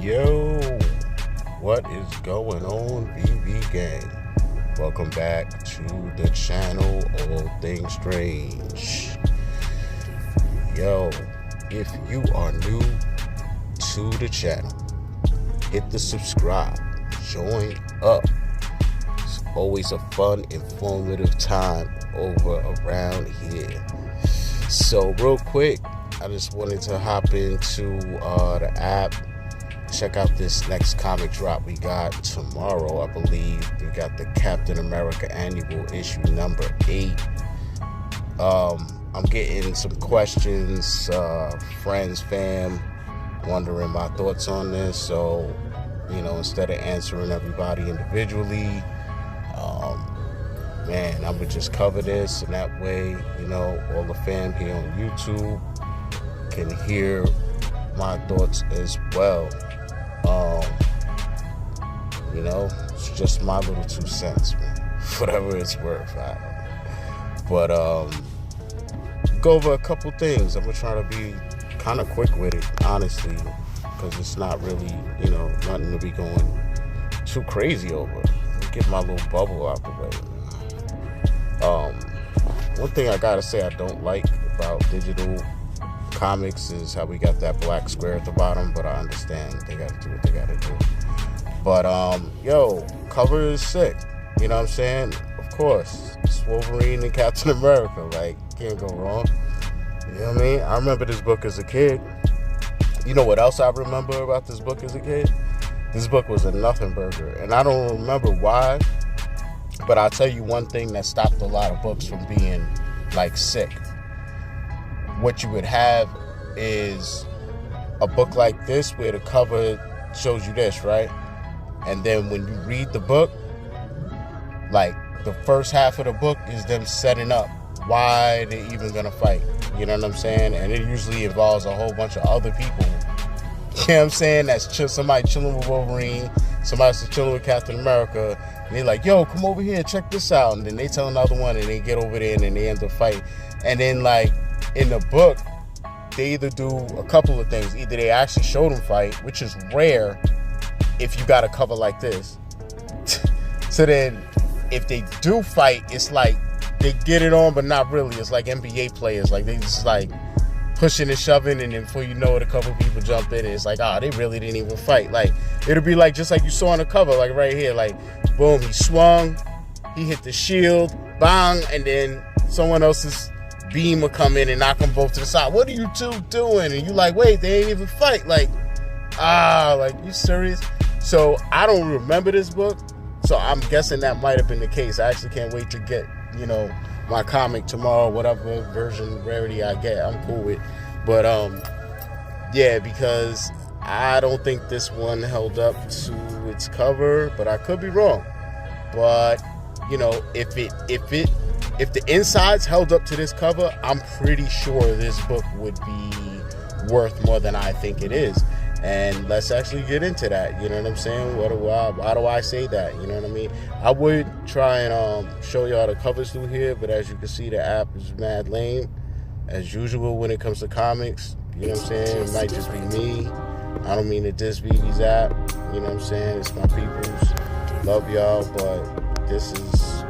Yo, what is going on, Veve gang? Welcome back to the channel, All Things Strange. Yo, if you are new to the channel, hit the subscribe, join up. It's always a fun, informative time over around here. So real quick, I just wanted to hop into the app, check out this next comic drop we got tomorrow. I believe we got the Captain America annual issue number 8. I'm getting some questions, friends, fam, wondering my thoughts on this. So, instead of answering everybody individually, man, I'm gonna just cover this, and that way, all the fam here on YouTube can hear my thoughts as well. It's just my little 2 cents, man. Whatever it's worth. But go over a couple things. I'm gonna try to be kind of quick with it, honestly, because it's not really, nothing to be going too crazy over. Let me get my little bubble out the way. One thing I gotta say I don't like about digital comics is how we got that black square at the bottom, but I understand they gotta do what they gotta do. But cover is sick. You know what I'm saying? Of course, it's Wolverine and Captain America. Like, can't go wrong. You know what I mean? I remember this book as a kid. You know what else I remember about this book as a kid? This book was a nothing burger, and I don't remember why. But I'll tell you one thing that stopped a lot of books from being like sick. What you would have is a book like this where the cover shows you this, right? And then when you read the book, like the first half of the book is them setting up why they're even gonna fight. You know what I'm saying? And it usually involves a whole bunch of other people. You know what I'm saying? That's somebody chilling with Wolverine, somebody's chilling with Captain America, and they're like, yo, come over here, check this out. And then they tell another one, and they get over there, and then they end up fighting. And then, like, in the book, they either do a couple of things. Either they actually show them fight, which is rare if you got a cover like this. So then, if they do fight, it's like they get it on, but not really. It's like NBA players. Like, they just, like, pushing and shoving, and then before you know it, a couple people jump in, and it's like, they really didn't even fight. Like, it'll be like, just like you saw on the cover, like right here, like, boom, he swung, he hit the shield, bang, and then someone else's beam will come in and knock them both to the side. What are you two doing? And you like, wait, they ain't even fight. Like, like, you serious? So I don't remember this book, so I'm guessing that might have been the case. I actually can't wait to get, my comic tomorrow, whatever version rarity I get, I'm cool with. But yeah, because I don't think this one held up to its cover, but I could be wrong. But if the insides held up to this cover, I'm pretty sure this book would be worth more than I think it is. And let's actually get into that. You know what I'm saying? Why do I say that? You know what I mean? I would try and show y'all the covers through here, but as you can see, the app is mad lame, as usual when it comes to comics. You know what I'm saying? It might just be me. I don't mean to diss Veve's app. You know what I'm saying? It's my people's. Love y'all, but this is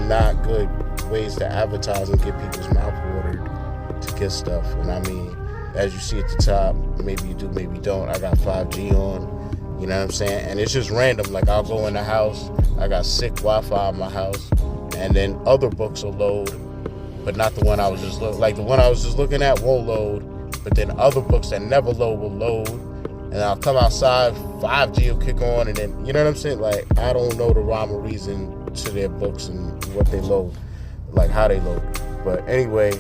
not good ways to advertise and get people's mouth watered to get stuff. And I mean, as you see at the top, maybe you do, maybe you don't. I got 5G on, you know what I'm saying? And it's just random. Like, I'll go in the house, I got sick Wi-Fi in my house, and then other books will load, but not the one I was just looking. Like, the one I was just looking at won't load, but then other books that never load will load. And I'll come outside, 5G will kick on, and then, you know what I'm saying? Like, I don't know the rhyme or reason to their books and what they load, like how they load. But anyway,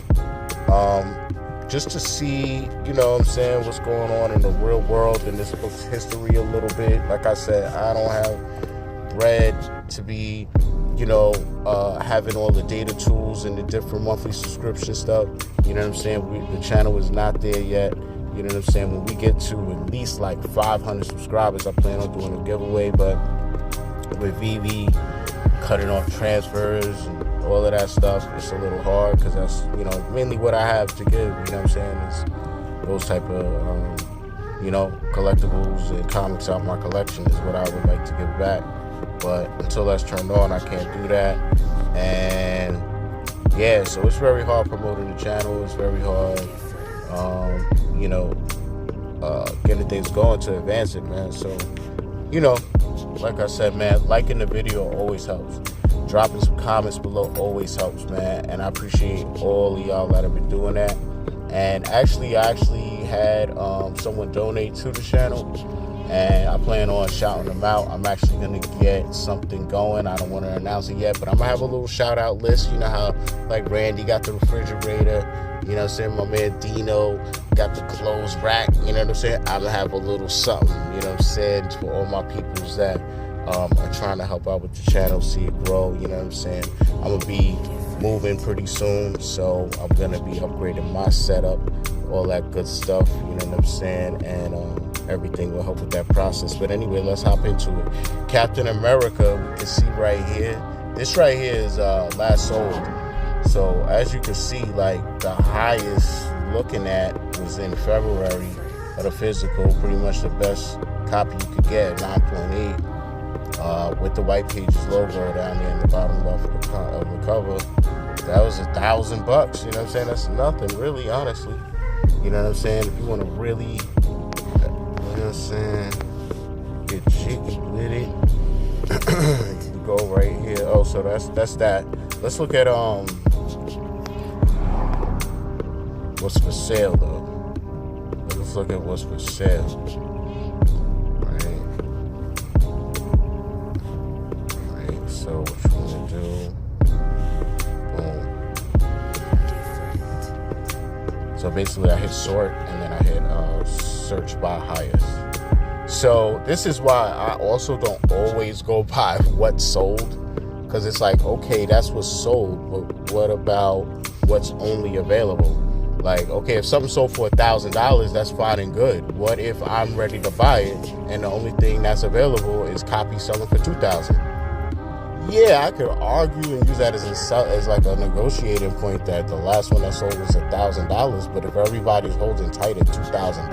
just to see, what's going on in the real world in this book's history a little bit. Like I said, I don't have bread to be, having all the data tools and the different monthly subscription stuff. You know what I'm saying? The channel is not there yet. You know what I'm saying? When we get to at least like 500 subscribers, I plan on doing a giveaway. But with Veve cutting off transfers and all of that stuff, it's a little hard because that's, mainly what I have to give. You know what I'm saying? Is those type of you know, collectibles and comics out my collection is what I would like to give back. But until that's turned on, I can't do that. And yeah, so it's very hard promoting the channel. It's very hard, you know, getting things going to advance it, man. So, you know, like I said, man, liking the video always helps. Dropping some comments below always helps, man. And I appreciate all of y'all that have been doing that. And I actually had someone donate to the channel, and I plan on shouting them out. I'm actually going to get something going. I don't want to announce it yet, but I'm going to have a little shout out list. You know how like Randy got the refrigerator, you know what I'm saying? My man Dino got the clothes rack, you know what I'm saying? I'm going to have a little something, you know what I'm saying, for all my peoples that are trying to help out with the channel, see it grow, you know what I'm saying? I'm going to be moving pretty soon, so I'm going to be upgrading my setup, all that good stuff, you know what I'm saying? And everything will help with that process. But anyway, let's hop into it. Captain America, we can see right here. This right here is last sold. So as you can see, like the highest looking at was in February of the physical, pretty much the best copy you could get, 9.8, with the White Pages logo down there in the bottom left of the cover. That was $1,000, you know what I'm saying? That's nothing really, honestly. You know what I'm saying? If you want to really, you know what I'm saying, get jiggy with it, you go right here. Oh, so that's that. Let's look at what's for sale though. Let's look at what's for sale. Right. So what you want to do? Boom. So basically, I hit sort and then I hit search by highest. So this is why I also don't always go by what's sold, because it's like, okay, that's what's sold, but what about what's only available? Like, okay, if something sold for $1,000, that's fine and good. What if I'm ready to buy it and the only thing that's available is copy selling for $2,000? Yeah, I could argue and use that as like a negotiating point that the last one that sold was $1,000, but if everybody's holding tight at $2,000,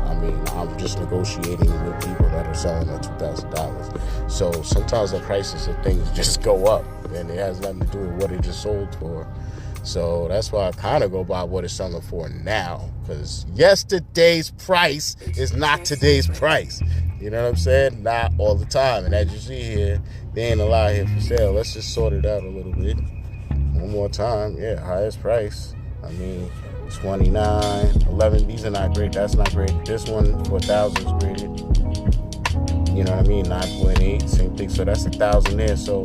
I mean, I'm just negotiating with people that are selling at $2,000. So sometimes the prices of things just go up, and it has nothing to do with what it just sold for. So that's why I kind of go by what it's selling for now, because yesterday's price is not today's price. You know what I'm saying? Not all the time. And as you see here, there ain't a lot here for sale. Let's just sort it out a little bit. One more time. Yeah, highest price. I mean, 29, 11. These are not great. That's not great. This one for 1,000 is graded. You know what I mean? 9.8, same thing. So that's 1,000 there. So,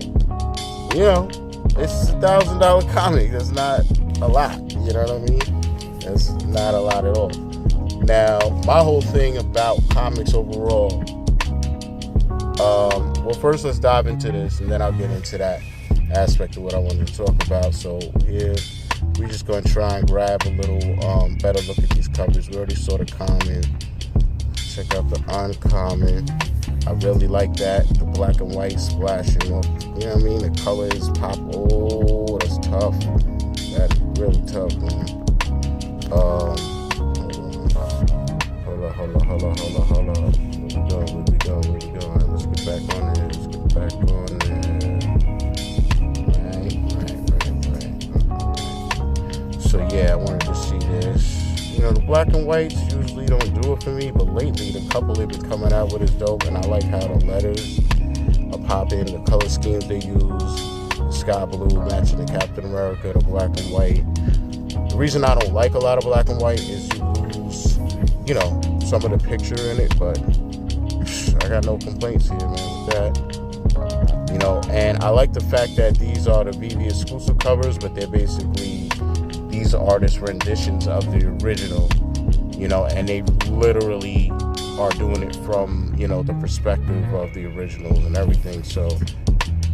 you know, it's a $1,000 comic. That's not a lot. You know what I mean? That's not a lot at all. Now, my whole thing about comics overall, well, first let's dive into this, and then I'll get into that aspect of what I wanted to talk about. So here, we're just going to try and grab a little better look at these covers. We already saw the common. Check out the uncommon. I really like that, the black and white splashing. You know what I mean? The colors pop. Oh, that's tough. That's really tough, man. Hold on. Where we going? Let's get back on there. Right. So yeah, I wanted to see this. You know, the black and whites usually don't do it for me, but lately the couple they've been coming out with is dope, and I like how the letters are popping, the color schemes they use, the sky blue matching the Captain America, the black and white. The reason I don't like a lot of black and white is you lose, you know, some of the picture in it, but I got no complaints here, man, with that. You know, and I like the fact that these are the Veve exclusive covers, but they're basically these artist renditions of the original, you know, and they literally are doing it from, you know, the perspective of the originals and everything. So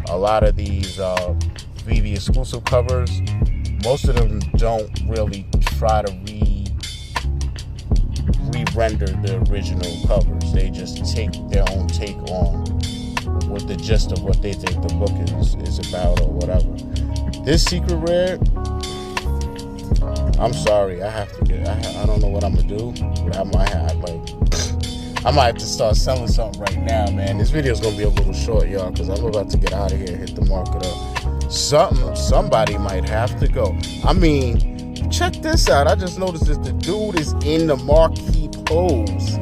a lot of these Veve exclusive covers, most of them don't really try to re-render the original covers. They just take their own take on what the gist of what they think the book is about or whatever. This secret rare, I'm sorry. I have to get. I don't know what I'm gonna do, but I might have to start selling something right now, man. This video's gonna be a little short, y'all, because I'm about to get out of here, hit the market up. Somebody might have to go. I mean, check this out. I just noticed that the dude is in the marquee pose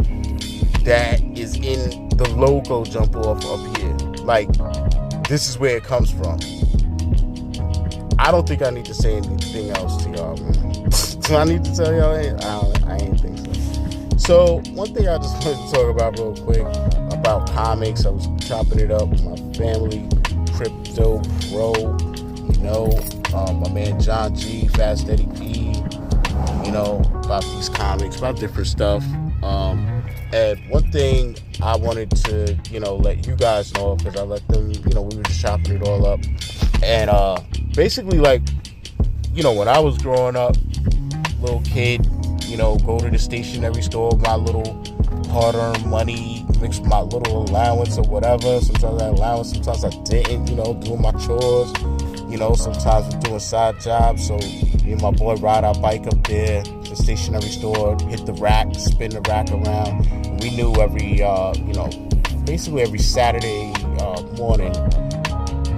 that is in the logo jump off up here. Like, this is where it comes from. I don't think I need to say anything else to y'all, man. Do I need to tell y'all? I ain't think so. So, one thing I just wanted to talk about real quick about comics. I was chopping it up with my family, Crypto Pro, you know, my man John G, Fast Eddie P, you know, about these comics, about different stuff. And one thing I wanted to, you know, let you guys know, because I let them, you know, we were just chopping it all up. And basically, like, you know, when I was growing up, little kid, you know, go to the stationery store with my little hard-earned money, mix my little allowance or whatever. Sometimes I had allowance, sometimes I didn't, you know, doing my chores. You know, sometimes we're doing side jobs. So me and my boy ride our bike up there, the stationery store, hit the rack, spin the rack around. And we knew every, you know, basically every Saturday morning,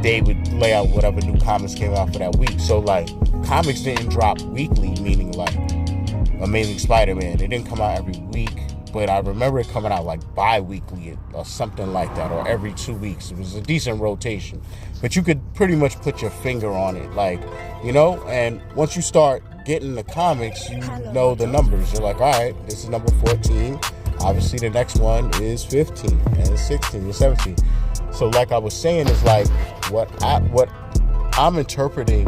they would lay out whatever new comics came out for that week. So, like, comics didn't drop weekly, meaning, like, Amazing Spider-Man. It didn't come out every week, but I remember it coming out, like, bi-weekly or something like that, or every 2 weeks. It was a decent rotation. But you could pretty much put your finger on it, like, you know? And once you start getting the comics, you know the numbers. You're like, all right, this is number 14. Obviously, the next one is 15, and 16, and 17. So, like I was saying, is like what I'm interpreting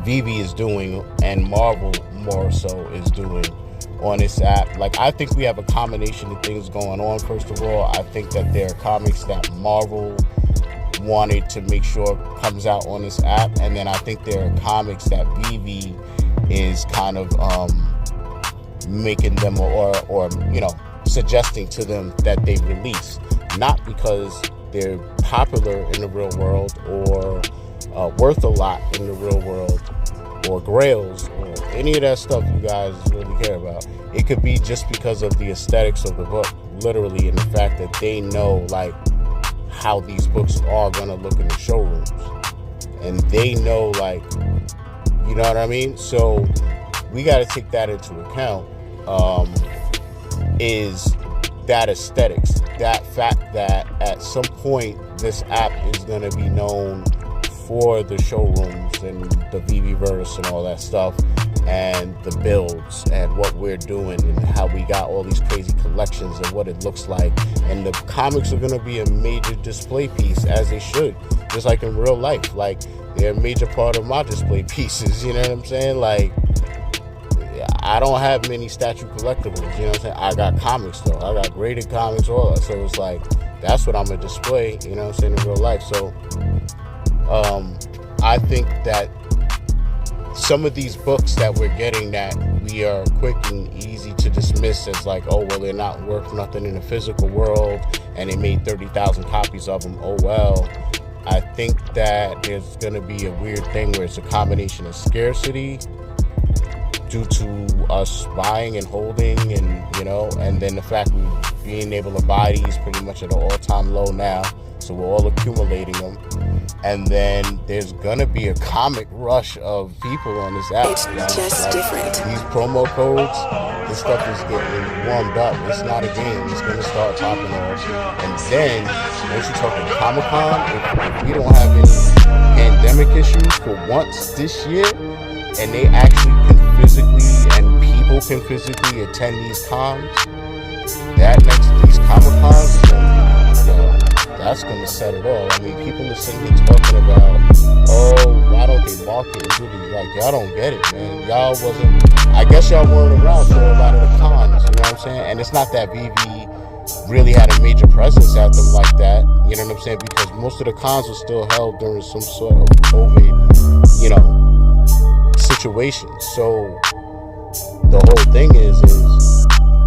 Veve is doing, and Marvel more so is doing on this app. Like, I think we have a combination of things going on. First of all, I think that there are comics that Marvel wanted to make sure comes out on this app, and then I think there are comics that Veve is kind of making them or you know, suggesting to them that they release. Not because they're popular in the real world or worth a lot in the real world or grails or any of that stuff you guys really care about. It could be just because of the aesthetics of the book, literally, and the fact that they know, like, how these books are going to look in the showrooms. And they know, like, you know what I mean? So we got to take that into account. Is that aesthetics, that fact that at some point this app is going to be known for the showrooms and the Veveverse and all that stuff, and the builds and what we're doing and how we got all these crazy collections and what it looks like. And the comics are going to be a major display piece, as they should, just like in real life. Like, they're a major part of my display pieces, you know what I'm saying? Like, I don't have many statue collectibles, you know what I'm saying? I got comics, though. I got graded comics, all that. So it's like, that's what I'm going to display, you know what I'm saying, in real life. So I think that some of these books that we're getting that we are quick and easy to dismiss as like, oh, well, they're not worth nothing in the physical world, and they made 30,000 copies of them, oh, well. I think that there's going to be a weird thing where it's a combination of scarcity due to us buying and holding, and, you know, and then the fact we being able to buy these pretty much at an all-time low now, so we're all accumulating them. And then there's gonna be a comic rush of people on this app. It's just like, different. These promo codes, this stuff is getting warmed up. It's not a game. It's gonna start popping off. And then, once you're talking Comic-Con, if we don't have any pandemic issues for once this year, and they actually can physically, and people can physically attend these cons, that next to these Comic-Cons, that's going to set it all. I mean, people are sitting here talking about, oh, why don't they market and do these? Like, y'all don't get it, man. Y'all wasn't, I guess y'all weren't around for a lot of the cons, you know what I'm saying? And it's not that Veve really had a major presence at them like that, you know what I'm saying? Because most of the cons were still held during some sort of COVID, you know, situation. So the whole thing is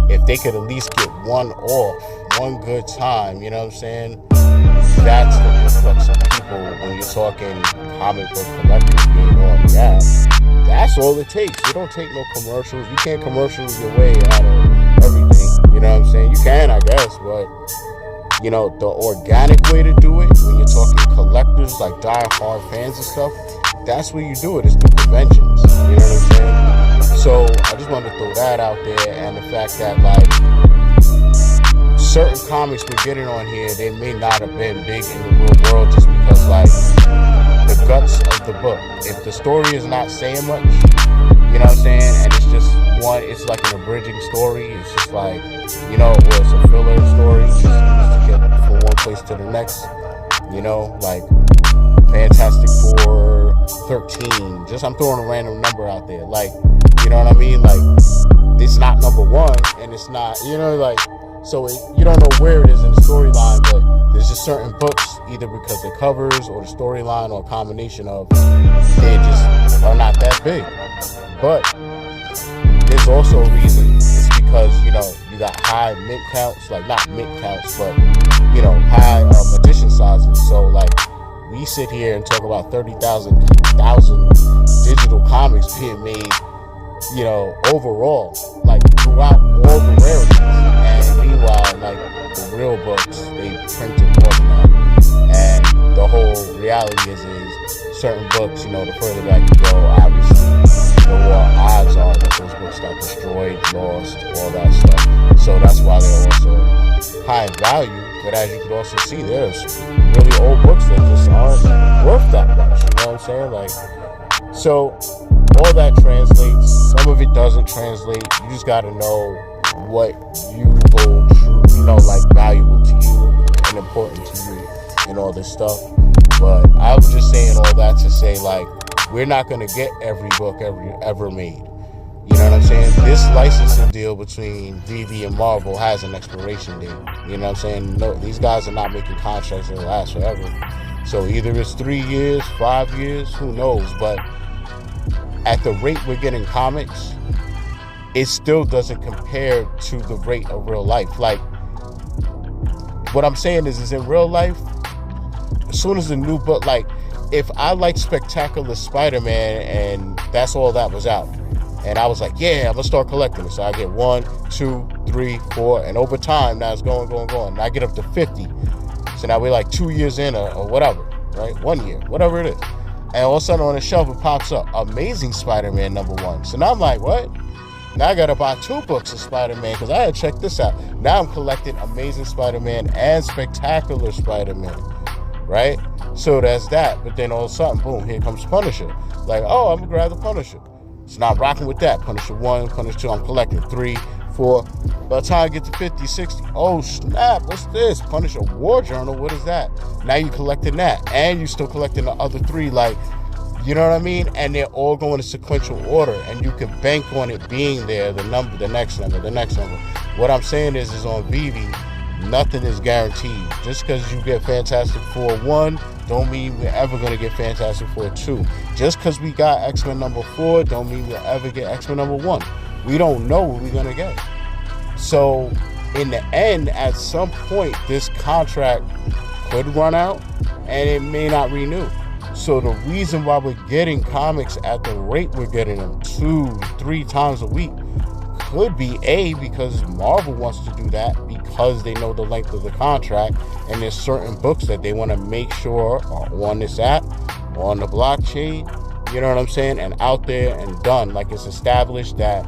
if they could at least get one off, one good time, you know what I'm saying? That's the influx of people when you're talking comic book collectors being on the app. that's all it takes. You don't take no commercials. You can't commercial your way out of everything. You know what I'm saying? You can, I guess, but you know, the organic way to do it, when you're talking collectors, like die-hard fans and stuff, that's where you do it, is through conventions. You know what I'm saying? So I just wanted to throw that out there, and the fact that, like, certain comics we're getting on here, they may not have been big in the real world just because, like, the guts of the book. If the story is not saying much, you know what I'm saying, and it's just one, it's like an abridging story, it's just like, you know, or it's a filler story, just to get from one place to the next, you know, like Fantastic Four 13, just I'm throwing a random number out there, like, you know what I mean, like, it's not number one, and it's not, you know, like, so you don't know where it is in the storyline, but there's just certain books, either because the covers or the storyline or a combination of, they just are not that big. But there's also a reason. It's because, you know, you got high mint counts, like not mint counts, but, you know, high edition sizes. So, like, we sit here and talk about 30,000 digital comics being made, you know, overall, like throughout all the rarities. And meanwhile, like, the real books, they printed more than that. And the whole reality is certain books, you know, the further back you go, obviously, the more odds are that those books got destroyed, lost, all that stuff. So that's why they're also high in value. But as you can also see, there's really old books that just aren't worth that much. You know what I'm saying? Like, so all that translates. Some of it doesn't translate. You just got to know what you hold true, you know, like valuable to you and important to you and all this stuff. But I was just saying all that to say, like, we're not going to get every book ever made. You know what I'm saying? This licensing deal between Veve and Marvel has an expiration date. You know what I'm saying? No, these guys are not making contracts that last forever. So either it's 3 years, 5 years, who knows? But at the rate we're getting comics, it still doesn't compare to the rate of real life. Like, what I'm saying is in real life, as soon as the new book, like, if I like Spectacular Spider-Man and that's all that was out, and I was like, yeah, I'm gonna start collecting it. So I get 1, 2, 3, 4, and over time, now it's going. And I get up to 50. So now we're like 2 years in or whatever, right? 1 year, whatever it is. And all of a sudden on the shelf, it pops up, Amazing Spider-Man #1. So now I'm like, what? Now I gotta buy 2 books of Spider-Man because I had to check this out. Now I'm collecting Amazing Spider-Man and Spectacular Spider-Man, right? So that's that. But then all of a sudden, boom, here comes Punisher. Like, oh, I'm gonna grab the Punisher. So now I'm rocking with that. Punisher 1, Punisher 2, I'm collecting 3, 4. By the time I get to 50, 60, oh snap, what's this? Punisher War Journal, what is that? Now you're collecting that. And you're still collecting the other 3, like, you know what I mean? And they're all going in sequential order, and you can bank on it being there, the number, the next number. What I'm saying is on Veve, nothing is guaranteed. Just because you get Fantastic Four 1, don't mean we're ever going to get Fantastic Four 2. Just because we got X-Men #4, don't mean we'll ever get X-Men #1. We don't know what we're going to get. So, in the end, at some point, this contract could run out, and it may not renew. So the reason why we're getting comics at the rate we're getting them 2, 3 times a week could be because Marvel wants to do that because they know the length of the contract, and there's certain books that they want to make sure are on this app, on the blockchain, you know what I'm saying, and out there and done. Like, it's established that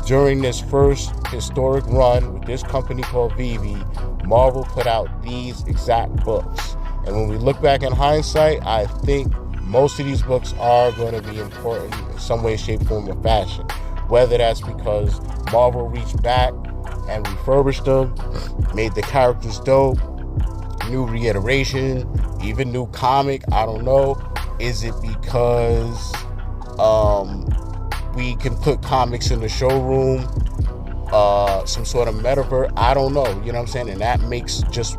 during this first historic run with this company called Veve, Marvel put out these exact books. And when we look back in hindsight, I think most of these books are going to be important in some way, shape, form, or fashion. Whether that's because Marvel reached back and refurbished them, made the characters dope, new reiteration, even new comic, I don't know. Is it because we can put comics in the showroom, some sort of metaverse? I don't know, you know what I'm saying? And that makes just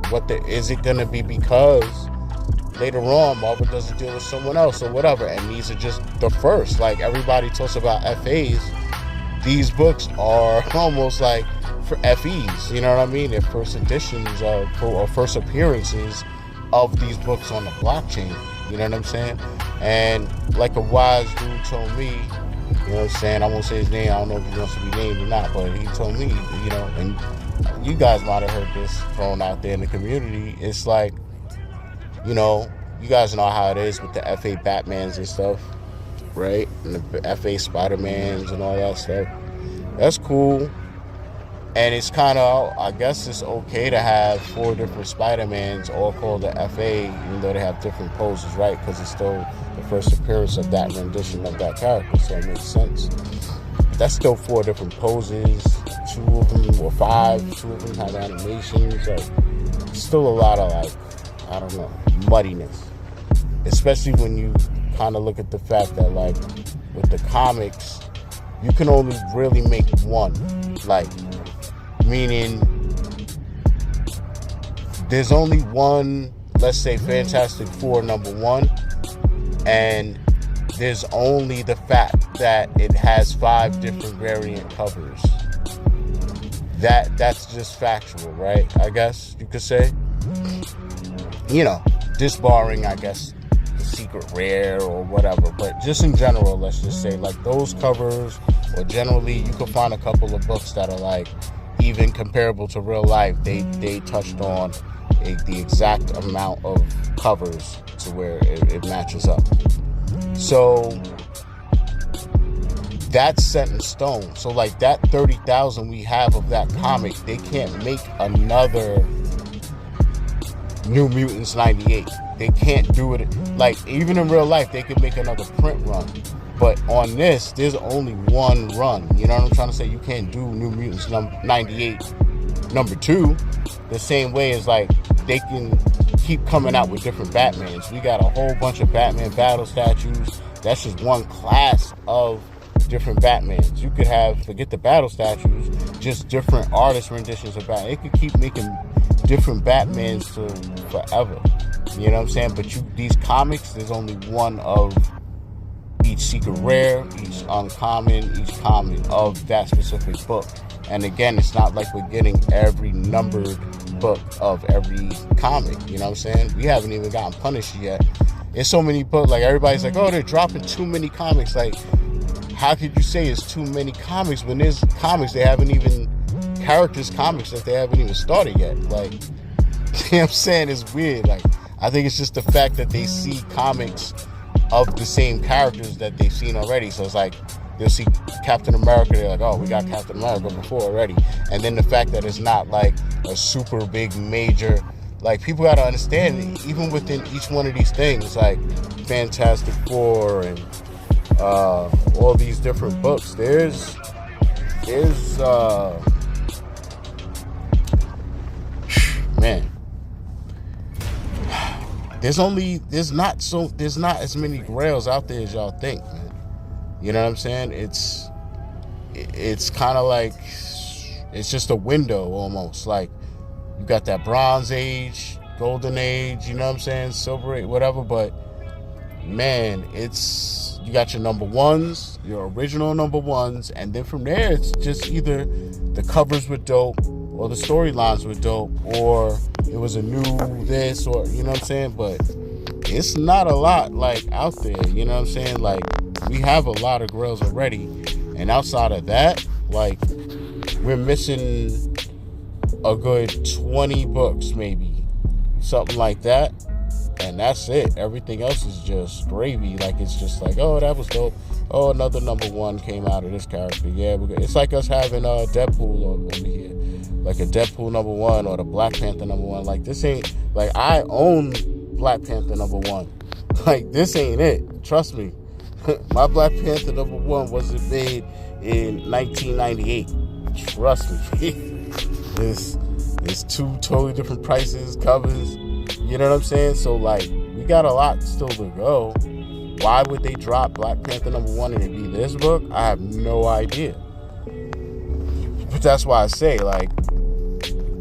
is it going to be because later on Marvel does a deal with someone else or whatever, and these are just the first? Like, everybody talks about FAs. These books are almost like for FEs, you know what I mean? They're first editions or first appearances of these books on the blockchain, you know what I'm saying? And like a wise dude told me, You know what I'm saying? I won't say his name. I don't know if he wants to be named or not, but he told me, you know, and you guys might have heard this thrown out there in the community. It's like, you know, you guys know how it is with the FA Batmans and stuff, right? And the FA Spider-Mans and all that stuff. That's cool. And it's kind of, I guess it's okay to have 4 different Spider-Mans all called the FA, even though they have different poses, right? Because it's still the first appearance of that rendition of that character, so it makes sense. But that's still 4 different poses, 2 of them, or 5, 2 of them have animations. Like, still a lot of, like, I don't know, muddiness. Especially when you kind of look at the fact that, like, with the comics, you can only really make one. Like, meaning there's only one, let's say, Fantastic Four #1, and there's only the fact that it has 5 different variant covers. That's just factual, right? I guess you could say. You know, disbarring, I guess, the secret rare or whatever, but just in general, let's just say, like, those covers, or generally you can find a couple of books that are like even comparable to real life. They touched on the exact amount of covers to where it matches up. So that's set in stone. So like that 30,000 we have of that comic, they can't make another New Mutants 98. They can't do it. Like, even in real life, they could make another print run. But on this, there's only one run. You know what I'm trying to say? You can't do New Mutants 98 #2 the same way as, like, they can keep coming out with different Batmans. We got a whole bunch of Batman battle statues. That's just one class of different Batmans. You could have, forget the battle statues, just different artist renditions of Batman. It could keep making different Batmans to forever. You know what I'm saying? But these comics, there's only one of each secret rare, each uncommon, each common of that specific book. And again, it's not like we're getting every numbered book of every comic. You know what I'm saying? We haven't even gotten Punished yet. There's so many books. Like, everybody's like, oh, they're dropping too many comics. Like, how could you say it's too many comics when there's comics they haven't even, characters comics that they haven't even started yet? Like, you know what I'm saying? It's weird. Like, I think it's just the fact that they see comics of the same characters that they've seen already. So it's like, they'll see Captain America, they're like, oh, we got Captain America before already. And then the fact that it's not like a super big major, like, people gotta understand, even within each one of these things, like Fantastic Four and all these different books, there's man, there's not as many grails out there as y'all think, man. You know what I'm saying? It's kind of like, it's just a window almost. Like, you got that Bronze Age, Golden Age, you know what I'm saying, Silver Age, whatever. But man, you got your #1s, your original #1s, and then from there it's just either the covers were dope, or the storylines were dope, or it was a new this, or, you know what I'm saying? But it's not a lot, like, out there, you know what I'm saying? Like, we have a lot of grails already, and outside of that, like, we're missing a good 20 books, maybe, something like that, and that's it. Everything else is just gravy. Like, it's just like, oh, that was dope. Oh, another #1 came out of this character. Yeah, it's like us having Deadpool over here, like a Deadpool #1 or the Black Panther #1. Like, this ain't, like, I own Black Panther #1. Like, this ain't it. Trust me. My Black Panther #1 wasn't made in 1998. Trust me. It's 2 totally different prices, covers. You know what I'm saying? So, like, we got a lot still to go. Why would they drop Black Panther #1 and it be this book? I have no idea. But that's why I say, like,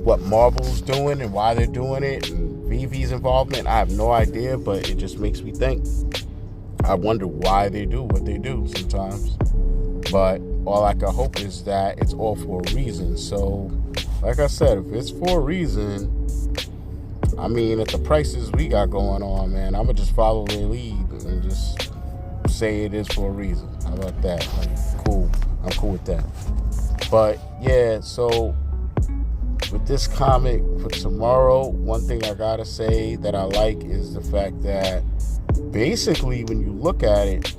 what Marvel's doing and why they're doing it, and Veve's involvement, I have no idea, but it just makes me think. I wonder why they do what they do sometimes. But all I can hope is that it's all for a reason. So, like I said, if it's for a reason, I mean, at the prices we got going on, man, I'm going to just follow their lead and just say it is for a reason. How about that? Like, cool. I'm cool with that. But yeah, so with this comic for tomorrow, one thing I gotta say that I like is the fact that basically when you look at it,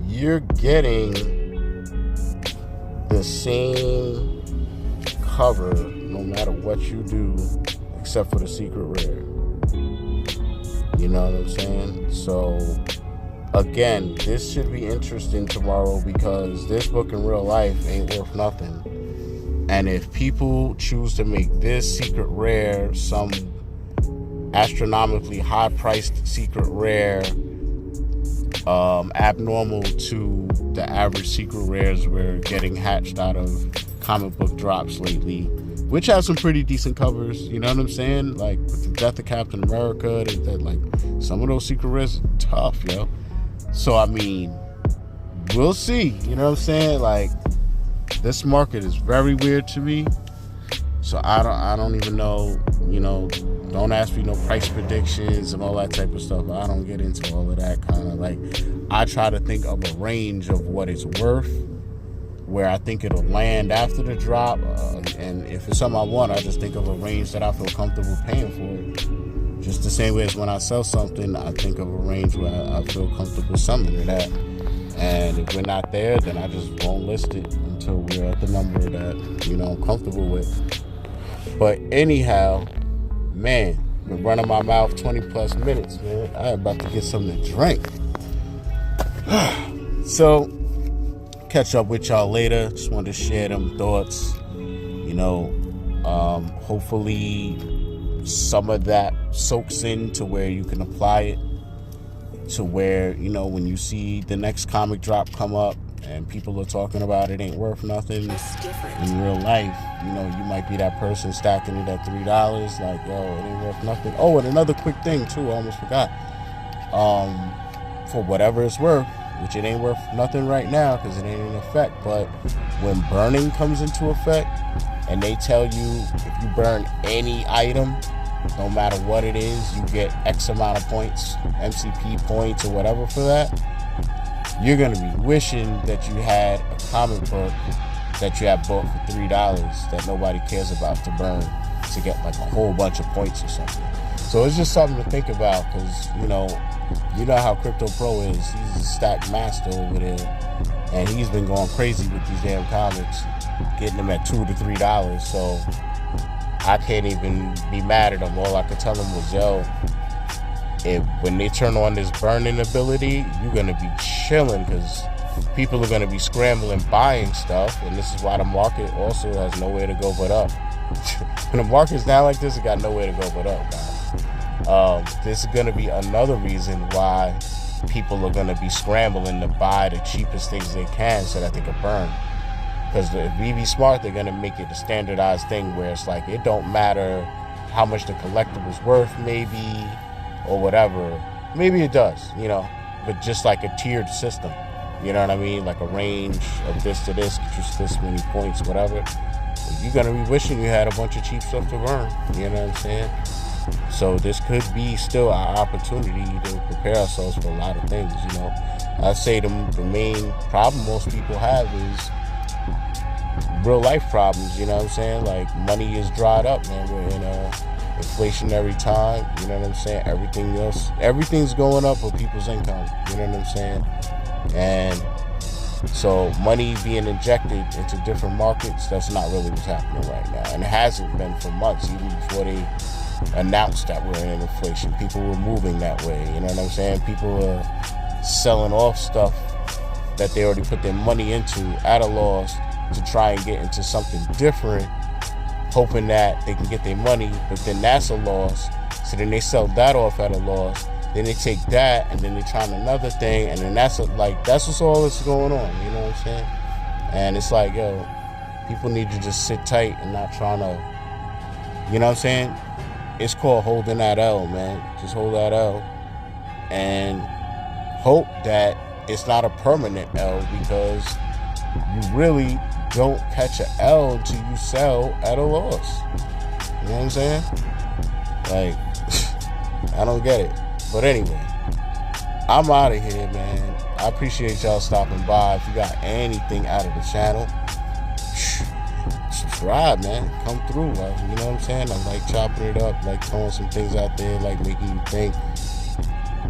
you're getting the same cover no matter what you do, except for the secret rare. You know what I'm saying? So again, this should be interesting tomorrow because this book in real life ain't worth nothing. And if people choose to make this secret rare some astronomically high-priced secret rare, abnormal to the average secret rares we're getting hatched out of comic book drops lately, which have some pretty decent covers, you know what I'm saying? Like with the death of Captain America, that like some of those secret rares are tough, yo. So I mean, we'll see, you know what I'm saying? Like, this market is very weird to me. So I don't even know, you know, don't ask me no price predictions and all that type of stuff. I don't get into all of that kind of like, I try to think of a range of what it's worth, where I think it'll land after the drop. And if it's something I want, I just think of a range that I feel comfortable paying for it. Just the same way as when I sell something, I think of a range where I feel comfortable selling it at. And if we're not there, then I just won't list it until we're at the number that, you know, I'm comfortable with. But anyhow, man, been running my mouth 20 plus minutes, man. I'm about to get something to drink. So, catch up with y'all later. Just wanted to share them thoughts. You know, hopefully some of that soaks in to where you can apply it. To where, you know, when you see the next comic drop come up and people are talking about it ain't worth nothing in real life, you know, you might be that person stacking it at $3, like, yo, it ain't worth nothing. Oh, and another quick thing too, I almost forgot. For whatever it's worth, which it ain't worth nothing right now because it ain't in effect, but when burning comes into effect and they tell you if you burn any item, no matter what it is, you get X amount of points, MCP points or whatever for that. You're going to be wishing that you had a comic book that you have bought for $3 that nobody cares about to burn to get like a whole bunch of points or something. So it's just something to think about because, you know how Crypto Pro is. He's a stack master over there. And he's been going crazy with these damn comics, getting them at $2 to $3. So I can't even be mad at him. All I could tell him was, yo, when they turn on this burning ability, you're going to be chilling because people are going to be scrambling buying stuff. And this is why the market also has nowhere to go but up. When the market's down like this, it got nowhere to go but up, guys. This is going to be another reason why people are going to be scrambling to buy the cheapest things they can so that they can burn. Because if we be smart, they're going to make it a standardized thing where it's like, it don't matter how much the collectible's worth, maybe, or whatever. Maybe it does, you know, but just like a tiered system. You know what I mean? Like a range of this to this, just this many points, whatever. You're going to be wishing you had a bunch of cheap stuff to burn. You know what I'm saying? So this could be still our opportunity to prepare ourselves for a lot of things, you know. I'd say the main problem most people have is real life problems, you know what I'm saying? Like, money is dried up, man. We're in a inflationary time, you know what I'm saying? Everything's going up with people's income, you know what I'm saying? And so money being injected into different markets, that's not really what's happening right now. And it hasn't been for months, even before they announced that we're in inflation. People were moving that way, you know what I'm saying? People are selling off stuff that they already put their money into at a loss to try and get into something different, hoping that they can get their money, but then that's a loss. So then they sell that off at a loss. Then they take that and then they try another thing, and then that's what's all that's going on, you know what I'm saying? And it's like, yo, people need to just sit tight and not trying to, you know what I'm saying? It's called holding that L, man. Just hold that L and hope that it's not a permanent L, because you really don't catch an L until you sell at a loss. You know what I'm saying? Like, I don't get it. But anyway, I'm out of here, man. I appreciate y'all stopping by. If you got anything out of the channel, subscribe, man. Come through. You know what I'm saying? I like chopping it up, like throwing some things out there, like making you think,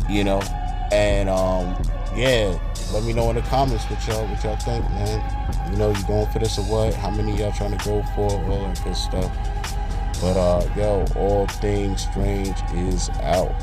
you know. And yeah, let me know in the comments what y'all think, man. You know, you going for this or what? How many y'all trying to go for? All that good stuff. But yo, all things strange is out.